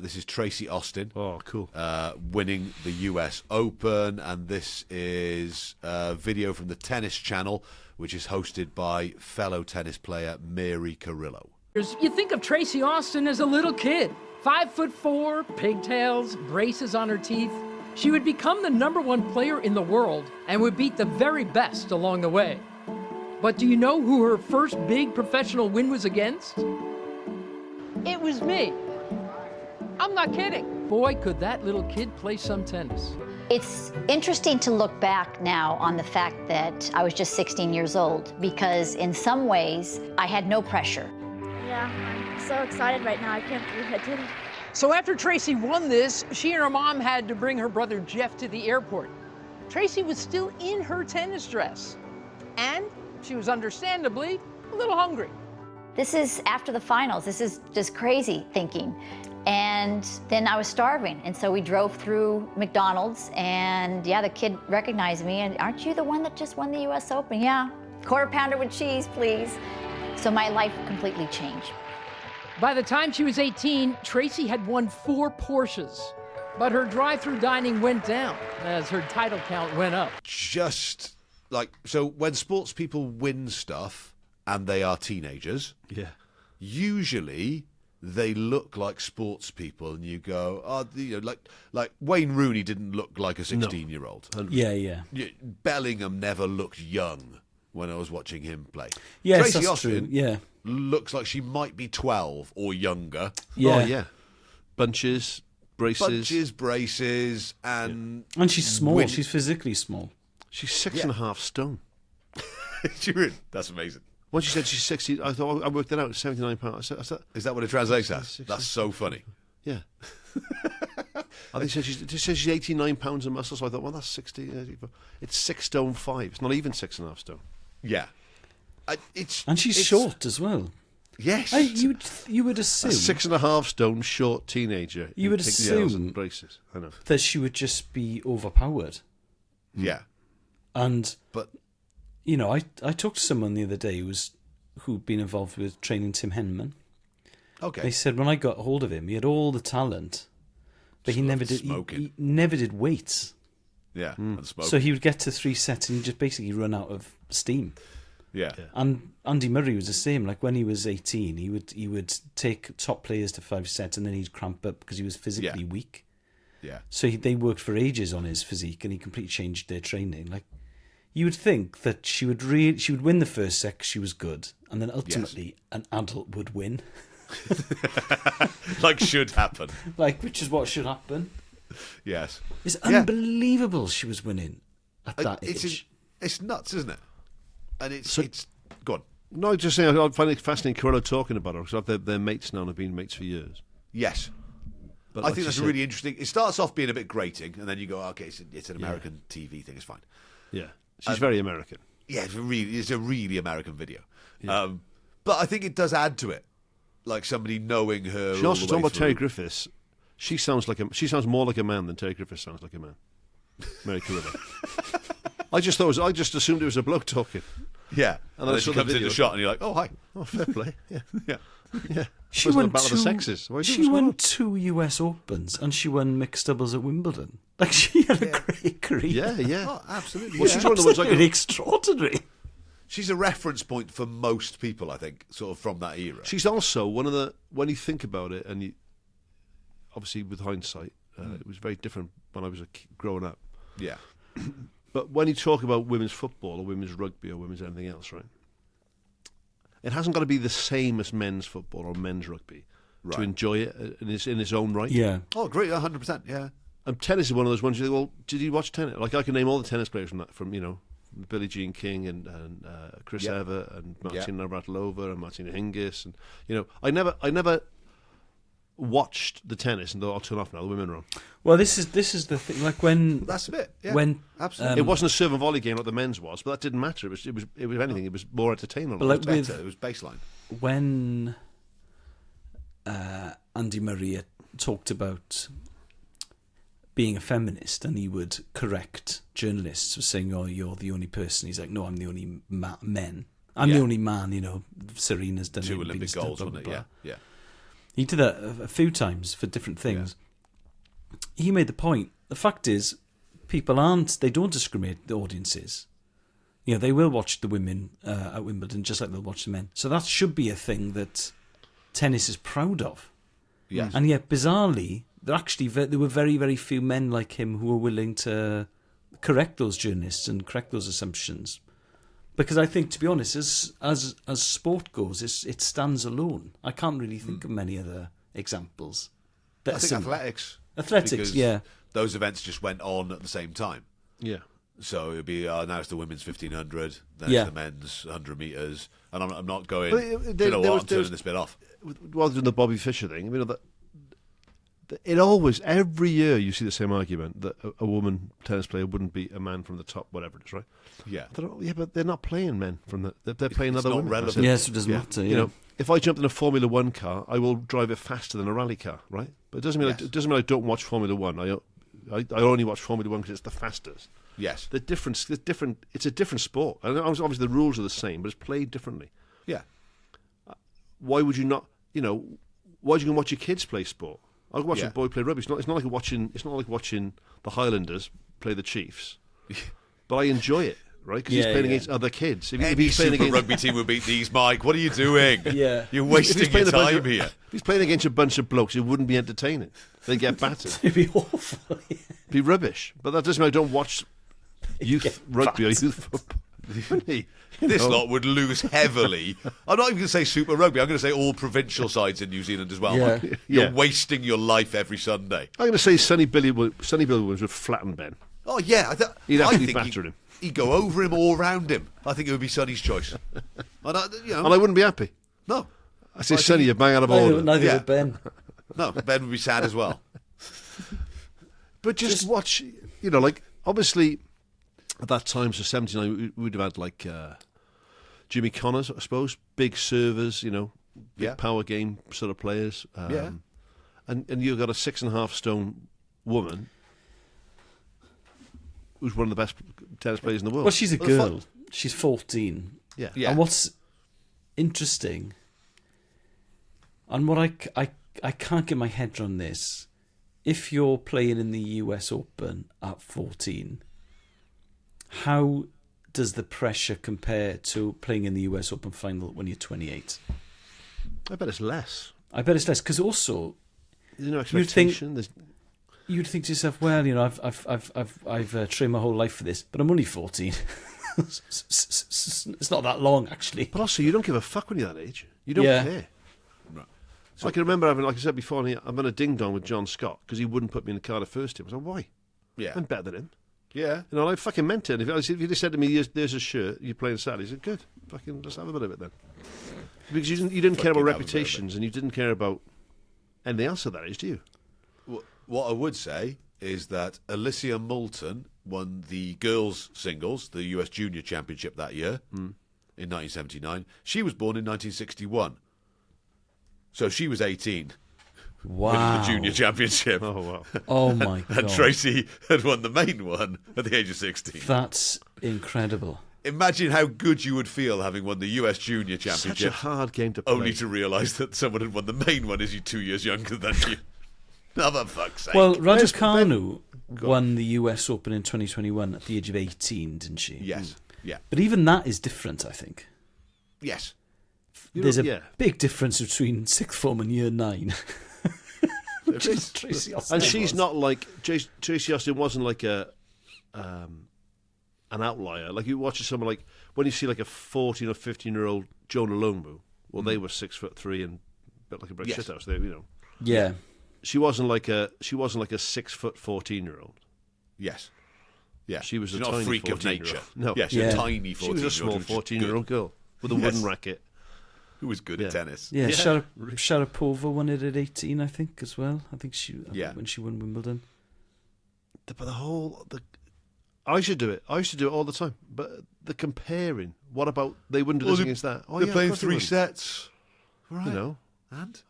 This is Tracy Austin. Oh, cool. Winning the US Open. And this is a video from the Tennis Channel, which is hosted by fellow tennis player Mary Carrillo. You think of Tracy Austin as a little kid. 5'4", pigtails, braces on her teeth. She would become the #1 player in the world and would beat the very best along the way. But do you know who her first big professional win was against? It was me. I'm not kidding. Boy, could that little kid play some tennis. It's interesting to look back now on the fact that I was just 16 years old, because in some ways I had no pressure. Yeah, I'm so excited right now. I can't believe I did it. So after Tracy won this, she and her mom had to bring her brother Jeff to the airport. Tracy was still in her tennis dress, and she was understandably a little hungry. This is after the finals. This is just crazy thinking. And then I was starving, and so we drove through McDonald's, and yeah, the kid recognized me, and aren't you the one that just won the US Open? Yeah, quarter pounder with cheese, please. So my life completely changed. By the time she was 18, Tracy had won 4 Porsches, but her drive-through dining went down as her title count went up. Just like, so when sports people win stuff and they are teenagers, usually they look like sports people, and you go, oh, you know, like Wayne Rooney didn't look like a 16-year-old. Yeah. Bellingham never looked young when I was watching him play. Yes, Tracy that's Austin true. Yeah. looks like she might be 12 or younger. Yeah. Oh, yeah. Bunches, braces, and she's small. She's physically small. She's 6.5 stone. That's amazing. When she said she's 60, I thought I worked it out. 79 pounds. Is that what it translates as? That's so funny. Yeah. I think she said she's 89 pounds of muscle. So I thought, well, that's 60. It's 6 stone 5. It's not even 6.5 stone. Yeah. And she's short as well. Yes. You would assume a 6.5 stone short teenager. You would assume and braces. I know that she would just be overpowered. Yeah. But you know, I talked to someone the other day who'd been involved with training Tim Henman. Okay. They said when I got hold of him, he had all the talent, but he never did. He never did weights. Yeah. And smoking. So he would get to 3 sets and he'd just basically run out of steam. Yeah. And Andy Murray was the same. Like when he was 18, he would take top players to 5 sets and then he'd cramp up because he was physically weak. Yeah. So they worked for ages on his physique, and he completely changed their training. Like you would think that she would win the first set 'cause she was good, and then ultimately an adult would win. Like should happen. Which is what should happen. Yes. It's unbelievable she was winning at that age. It's nuts, isn't it? And it's go on. No, just saying, I find it fascinating Carrillo talking about her, because they're mates now and have been mates for years. Yes. But I think that's really interesting. It starts off being a bit grating, and then you go, okay, it's an American TV thing, it's fine. Yeah. She's very American. Yeah, it's a really American video. Yeah. But I think it does add to it. Like somebody knowing her. She also talking about Terry Griffiths. She sounds more like a man than Terry Griffiths sounds like a man. Mary Carrillo. I just assumed it was a bloke talking. Yeah, and then she comes in the shot, and you're like, "Oh, hi, fair play." Yeah. She won the sexes. She won 2 US Opens, and she won mixed doubles at Wimbledon. Like she had a great career. Yeah. Oh, absolutely. Well, she's one of the ones extraordinary. She's a reference point for most people, I think, sort of from that era. She's also one of the, when you think about it, and you, obviously with hindsight, it was very different when I was growing up. Yeah. But when you talk about women's football or women's rugby or women's anything else, right? It hasn't got to be the same as men's football or men's rugby to enjoy it in its own right. Yeah. Oh, great, 100%. Yeah. And tennis is one of those ones you think, well, did you watch tennis? Like I can name all the tennis players from you know, Billie Jean King and Chris Evert and Martina Navratilova and Martina Hingis, and you know, I never watched the tennis and thought, I'll turn off now, the women are on. Well, this is the thing. Like when that's a bit. Yeah, when absolutely, it wasn't a serve and volley game like the men's was, but that didn't matter. It was anything. It was more entertainment. But like it was better. It was baseline. When Andy Murray talked about being a feminist, and he would correct journalists for saying, "Oh, you're the only person." He's like, "No, I'm the only man. I'm the only man." You know, Serena's done 2 Olympic goals, wasn't it? Yeah. He did that a few times for different things. Yeah. He made the point. The fact is, people they don't discriminate the audiences. You know, they will watch the women at Wimbledon just like they'll watch the men. So that should be a thing that tennis is proud of. Yes. And yet, bizarrely, there were very, very few men like him who were willing to correct those journalists and correct those assumptions. Because I think, to be honest, as sport goes, it stands alone. I can't really think of many other examples. I think athletics. Athletics, yeah. Those events just went on at the same time. Yeah. So it'd be now it's the women's 1500, then it's the men's 100 metres, and I'm not going. I'm turning this bit off. Rather than the Bobby Fischer thing, I mean, it always every year you see the same argument that a woman tennis player wouldn't beat a man from the top, whatever it is, right? Yeah. But they're not playing men from the. They're playing it's other not women. relevant. Yes, it doesn't matter. Yeah. You know, if I jumped in a Formula One car, I will drive it faster than a rally car, right? But it doesn't mean I don't watch Formula One. I only watch Formula One because it's the fastest. Yes. It's a different sport. And obviously the rules are the same, but it's played differently. Yeah. Why would you not? You know, why do you go and watch your kids play sport? I can watch a boy play rugby. It's not like watching the Highlanders play the Chiefs. But I enjoy it, right? Because he's playing against other kids. If he's playing against rugby team would beat these, Mike. What are you doing? Yeah. You're wasting your time here. If he's playing against a bunch of blokes, it wouldn't be entertaining. They get battered. It'd be awful. It'd be rubbish. But that doesn't mean I don't watch youth rugby or youth football. This lot would lose heavily. I'm not even going to say Super Rugby. I'm going to say all provincial sides in New Zealand as well. Yeah. You're wasting your life every Sunday. I'm going to say Sonny Billy Williams would flatten Ben. Oh, yeah. He'd actually batter him. He'd go over him or around him. I think it would be Sonny's choice. And I wouldn't be happy. No. I say, Sonny, you're bang out of order. Neither would Ben. No, Ben would be sad as well. But just watch, obviously at that time, so 79, we would have had like Jimmy Connors, I suppose, big servers, big power game sort of players. And you've got a 6.5 stone woman who's one of the best tennis players in the world. Well, she's a girl. She's 14. Yeah. And what's interesting, and what I can't get my head around this, if you're playing in the US Open at 14, how does the pressure compare to playing in the US Open final when you're 28? I bet it's less. Because also there's no expectation. You'd think to yourself, well, I've trained my whole life for this, but I'm only 14. It's not that long, actually. But also, you don't give a fuck when you're that age. You don't care. Right. So I can remember having, like I said before, I'm on a ding-dong with John Scott because he wouldn't put me in the Cardiff first team. I was like, why? Yeah. I'm better than him. Yeah. I fucking meant it. If you just said to me, there's a shirt, you're playing Saturday, I said, good. Fucking let's have a bit of it then. Because you didn't care about reputations and you didn't care about anything else at that age, do you? What I would say is that Alicia Moulton won the girls' singles, the US Junior Championship that year in 1979. She was born in 1961. So she was 18. Wow. Winning the Junior Championship. Oh, wow. Oh, my God. And Tracy had won the main one at the age of 16. That's incredible. Imagine how good you would feel having won the US Junior Championship. Such a hard game to play. Only to realise that someone had won the main one as you 2 years younger than you. Oh, for fuck's sake. Well, Raducanu won the US Open in 2021 at the age of 18, didn't she? Yes. Yeah. But even that is different, I think. Yes. There's a big difference between sixth form and year 9. Tracy Austin. And she's not like Tracy Austin wasn't like an outlier. Like you watch someone like when you see like a 14 or 15-year-old Jonah Lomu. Well, they were 6'3" and built like a brick shithouse. They, Yeah. She wasn't like a 6 foot 14-year-old. Yes. Yeah. She was she's a not tiny a freak of nature. No. Yeah, she's a tiny 14-year-old. She was a small 14-year-old girl with a wooden racket. Who was good at tennis. Yeah, Sharapova won it at 18, I think, as well. I think when she won Wimbledon. But I should do it. I used to do it all the time. But the comparing, what about they wouldn't do this against that? They're playing 3 sets. Right. And?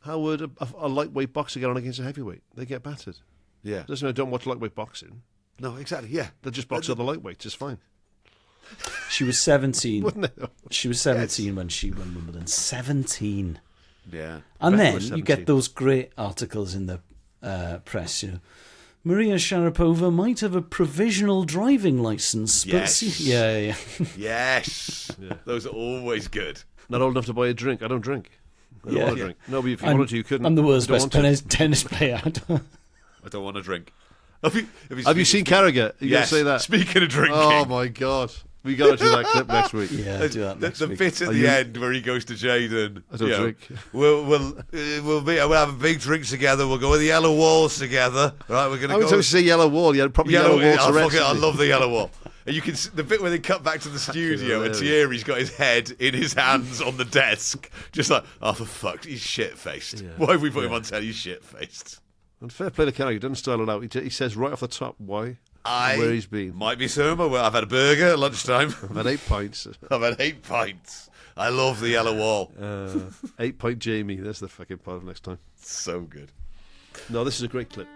How would a lightweight boxer get on against a heavyweight? They get battered. Yeah. Doesn't mean I don't watch lightweight boxing. No, exactly, yeah. They just box other lightweights, it's fine. She was 17. Wouldn't it? She was 17 when she won Wimbledon. 17. Yeah. And then was you 17. get those great articles in the press, you know. Maria Sharapova might have a provisional driving license. But Yes. yeah. Yes. Those are always good. Not old enough to buy a drink. I don't drink. I don't want to drink. No, but if you I'm- wanted to, you couldn't. I'm the world's I don't best want to. tennis player. I don't want to drink. Have Have you seen Carragher? You Yes. going to say that? Speaking of drinking. Oh, my God. We got to do that clip next week. Yeah, do that next the week. bit at Are the you- end where he goes to Jaden. I don't drink. We'll have a big drink together. We'll go with the yellow walls together. Right, we're gonna How many go. times you say yellow wall? You had probably yellow wall I Tourette's. love the yellow wall. And you can see the bit where they cut back to the studio and hilarious. Thierry's got his head in his hands on the desk, just like, oh for fuck, he's shit faced. Yeah. Why have we put him on telly? He's shit faced. And fair play to Carragher. He doesn't style it out. He says right off the top why and where he's been. Might be sober. Well, I've had a burger at lunchtime. I've had 8 pints. I've had 8 pints. I love the yellow wall. 8 pint Jamie. There's the fucking part of next time. So good. No, this is a great clip.